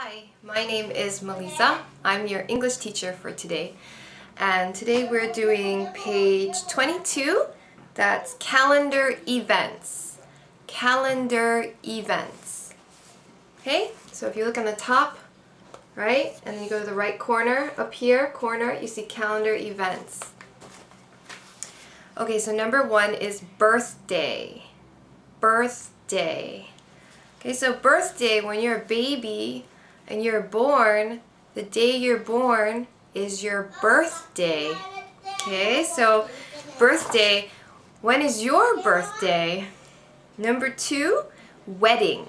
Hi, my name is Meylysa. I'm your English teacher for today. And today we're doing page 22. That's calendar events. Calendar events. Okay, so if you look on the top, right, and then you go to the right corner, up here, corner, you see calendar events. Okay, so number 1 is birthday. Birthday. Okay, so birthday, when you're a baby and you're born, the day you're born is your birthday. Okay, so birthday, when is your birthday? Number 2, wedding.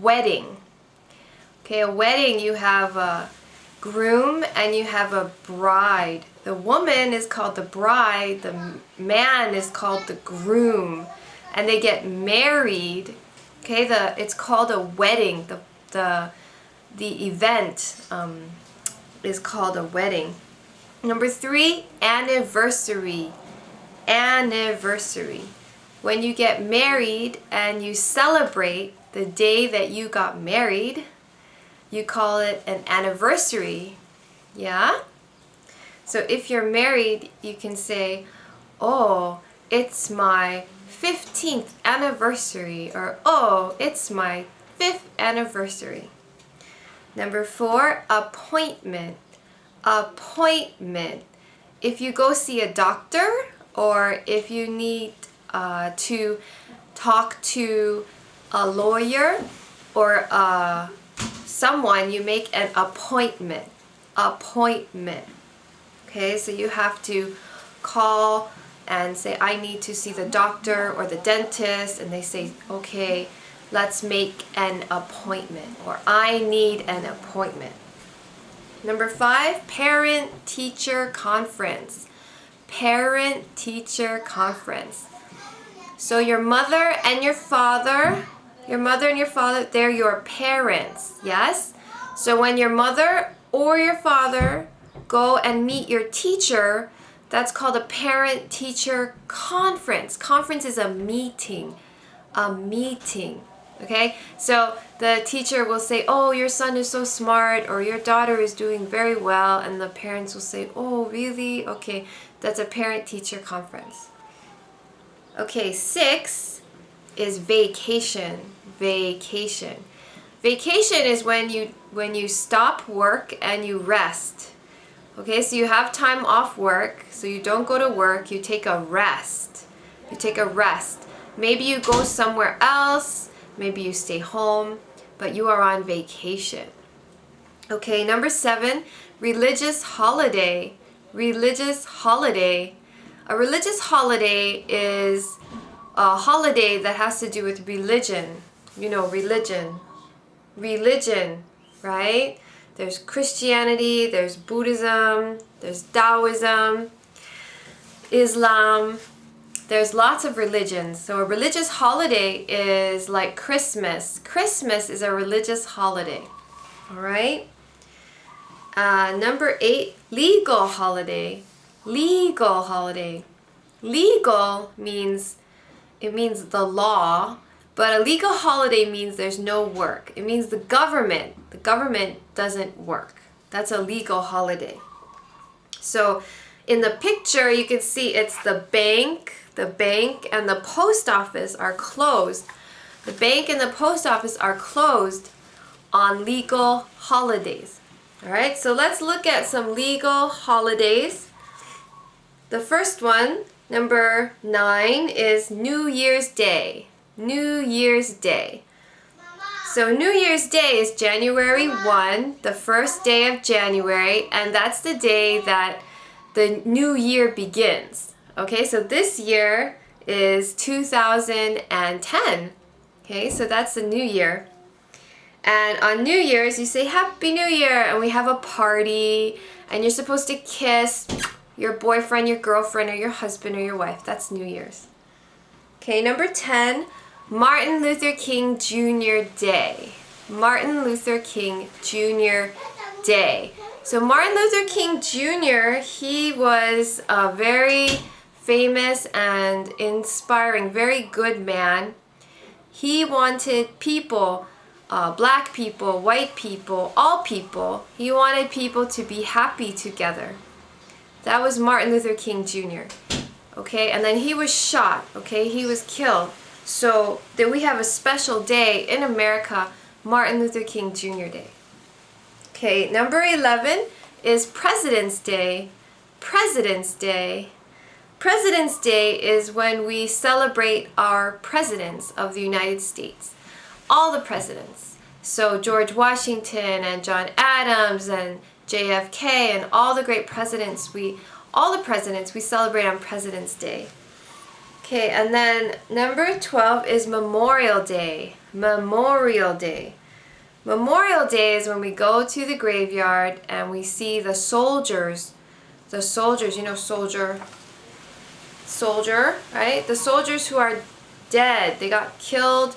Wedding. Okay, a wedding, you have a groom and you have a bride. The woman is called the bride, the man is called the groom, and they get married. Okay, it's called a wedding. The event is called a wedding. Number 3, anniversary. Anniversary. When you get married and you celebrate the day that you got married, you call it an anniversary. Yeah? So if you're married, you can say, oh, it's my 15th anniversary, or oh, it's my 5th anniversary. Number 4, appointment. Appointment. If you go see a doctor, or if you need to talk to a lawyer or someone, you make an appointment. Appointment. Okay, so you have to call and say, I need to see the doctor or the dentist, and they say, okay, let's make an appointment, or I need an appointment. Number 5, parent-teacher conference. Parent-teacher conference. So your mother and your father, they're your parents, yes? So when your mother or your father go and meet your teacher, that's called a parent-teacher conference. Conference is a meeting. A meeting. Okay? So the teacher will say, oh, your son is so smart, or your daughter is doing very well, and the parents will say, oh, really? Okay, that's a parent-teacher conference. Okay, 6 is vacation. Vacation. Vacation is when you stop work and you rest. Okay, so you have time off work, so you don't go to work, you take a rest. You take a rest. Maybe you go somewhere else, maybe you stay home, but you are on vacation. Okay, number 7, religious holiday. Religious holiday. A religious holiday is a holiday that has to do with religion. You know, religion. Religion, right? There's Christianity, there's Buddhism, there's Taoism, Islam. There's lots of religions. So a religious holiday is like Christmas. Christmas is a religious holiday. All right? Number 8, legal holiday. Legal holiday. Legal means the law. But a legal holiday means there's no work. It means the government doesn't work. That's a legal holiday. So in the picture, you can see it's the bank and the post office are closed. The bank and the post office are closed on legal holidays. All right, so let's look at some legal holidays. The first one, number 9, is New Year's Day. New Year's Day. So New Year's Day is January 1, the first day of January, and that's the day that the new year begins. Okay, so this year is 2010. Okay, so that's the new year. And on New Year's, you say Happy New Year, and we have a party, and you're supposed to kiss your boyfriend, your girlfriend, or your husband, or your wife. That's New Year's. Okay, number 10, Martin Luther King Jr. Day. Martin Luther King Jr. Day. So Martin Luther King Jr., he was a very famous and inspiring, very good man. He wanted people black people, white people, all people. He wanted people to be happy together. That was Martin Luther King Jr. Okay, and then he was shot. Okay, he was killed. So then we have a special day in America, Martin Luther King Jr. Day. Okay, number 11 is President's Day. President's Day. President's Day is when we celebrate our presidents of the United States. All the presidents. So George Washington and John Adams and JFK and all the great presidents, all the presidents we celebrate on President's Day. Okay, and then number 12 is Memorial Day. Memorial Day. Memorial Day is when we go to the graveyard and we see the soldiers. The soldiers, you know, soldier, right? The soldiers who are dead. They got killed.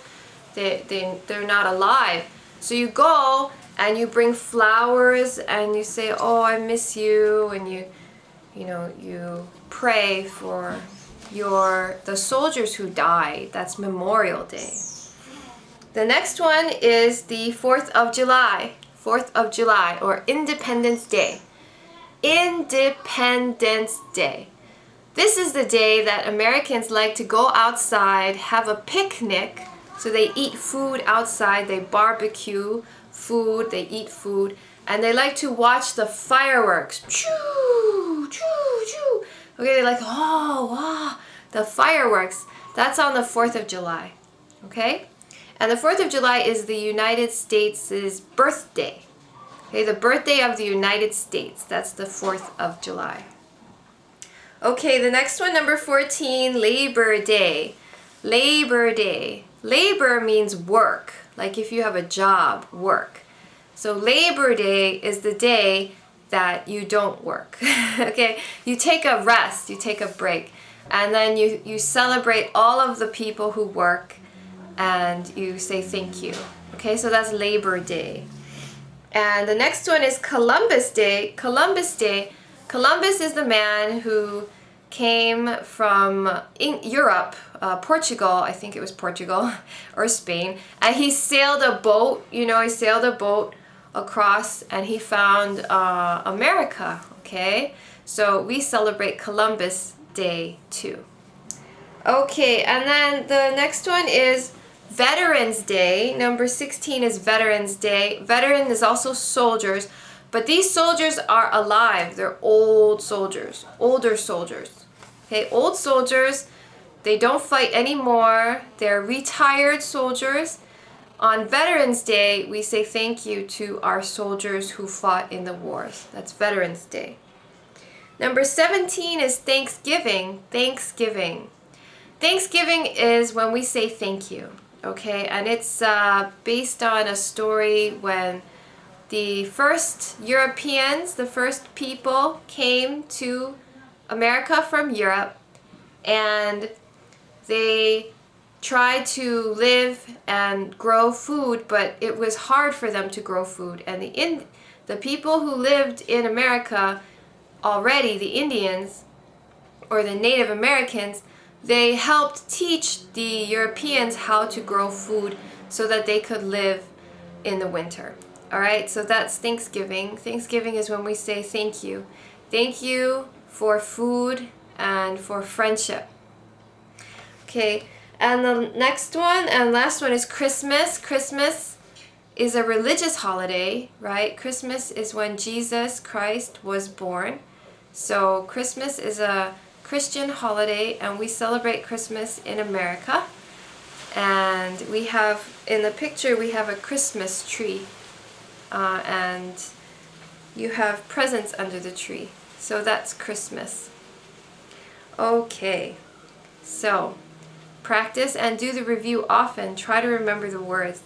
They're not alive. So you go and you bring flowers and you say, "Oh, I miss you," and you pray for the soldiers who died. That's Memorial Day. The next one is the 4th of July. 4th of July, or Independence Day. Independence Day. This is the day that Americans like to go outside, have a picnic. So they eat food outside, they barbecue food, they eat food, and they like to watch the fireworks. Choo, choo, choo. Okay, they're like, oh, wow, the fireworks. That's on the 4th of July. Okay? And the 4th of July is the United States' birthday. Okay, the birthday of the United States. That's the 4th of July. Okay, the next one, number 14, Labor Day. Labor Day. Labor means work. Like if you have a job, work. So Labor Day is the day that you don't work. Okay, you take a rest, you take a break. And then you celebrate all of the people who work and you say thank you. Okay, so that's Labor Day. And the next one is Columbus Day. Columbus Day. Columbus is the man who came from Europe, Portugal, I think it was Portugal, or Spain, and he sailed a boat, he sailed a boat across and he found America, okay? So we celebrate Columbus Day too. Okay, and then the next one is Veterans Day. Number 16 is Veterans Day. Veteran is also soldiers, but these soldiers are alive. They're old soldiers, older soldiers. Okay, old soldiers, they don't fight anymore. They're retired soldiers. On Veterans Day, we say thank you to our soldiers who fought in the wars. That's Veterans Day. Number 17 is Thanksgiving. Thanksgiving. Thanksgiving is when we say thank you. Okay, and it's based on a story when the first Europeans, the first people came to America from Europe, and they tried to live and grow food, but it was hard for them to grow food. And the people who lived in America already, the Indians or the Native Americans, they helped teach the Europeans how to grow food so that they could live in the winter. All right, so that's Thanksgiving. Thanksgiving is when we say thank you. Thank you for food and for friendship. Okay, and the next one and last one is Christmas. Christmas is a religious holiday, right? Christmas is when Jesus Christ was born. So Christmas is a Christian holiday, and we celebrate Christmas in America. And we have, in the picture, we have a Christmas tree. And you have presents under the tree. So that's Christmas. Okay, so practice and do the review often. Try to remember the words.